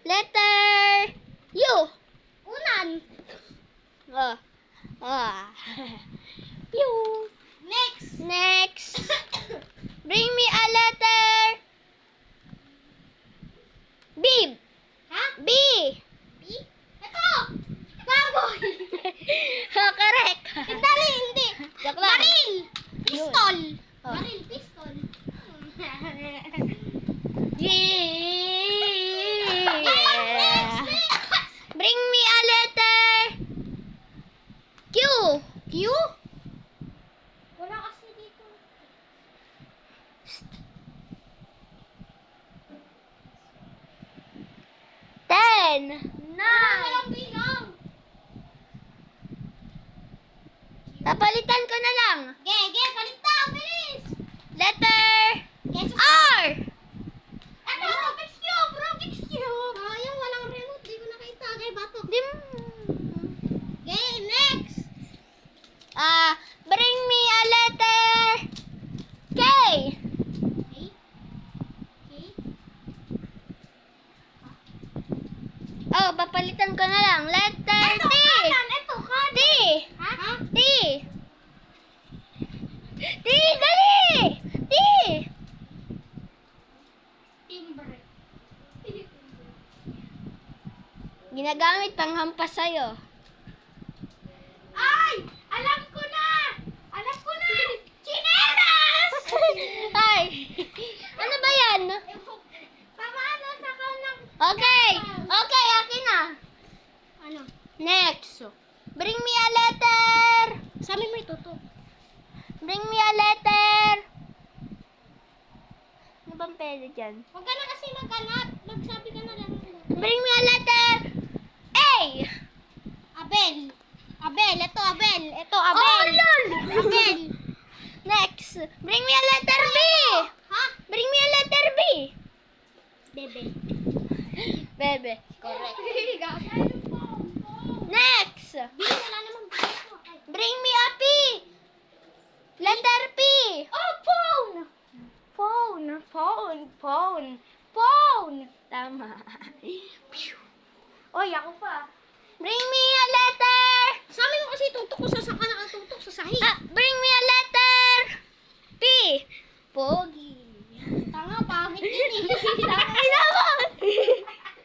Letter U. Unan. Oh. Ah. Pew. Next. Next. Bring me a letter. B. Ha? B. B? Ito! Baboy! Oh, correct. Hindi. Joke lang. Baril! Pistol! Oh. Baril, pistol. Yeah. Bring me a letter. Q. Q? Wala kasi dito. Ten. Walang bilang. Papalitan ko na lang. Ge, palit na, bilis! Letter Jesus. R. Ano? Rubik's Cube! Rubik's Cube! Sayang, walang remote. Di ko nakita. Ge, bato. Dim. Ge, next! Bring me a letter K. Okay. Okay. Oh, papalitan ko na lang. Letter Ito, T. kanan! Ito, kanan! T. Ha? T. T, dali! T. Timbre. Ginagamit panghampas sa'yo. Ay! Alam ko na! Alam ko na! Chinelas! Ay! Ano ba yan? Paano sa kanang... Okay. Okay, akin na. Ano? Next. Bring me a letter. Sa amin may tutok. Bring me a letter. Ano bang pwede dyan? Huwag ka na kasi maghanap. Magsabi ka na lang. Bring me a letter A. Abel. Abel. Ito, Abel. Ito, Abel. Oh, lol. Abel. Next. Bring me a letter B. Ha? Bring me a letter B. Bebe. Bebe. Correct. Next. Next. Bili, wala naman dito. Ay. Bring me a P. Letter P. Oh, phone! Phone. Phone. Phone. Phone. Tama. Oy, ako pa. Bring me a letter. Sa amin mo kasi tutok ko sa saka nakatutok sa sahig. Bring me a letter P. Pogi. Tanga, pangit yun eh. Ay, naman.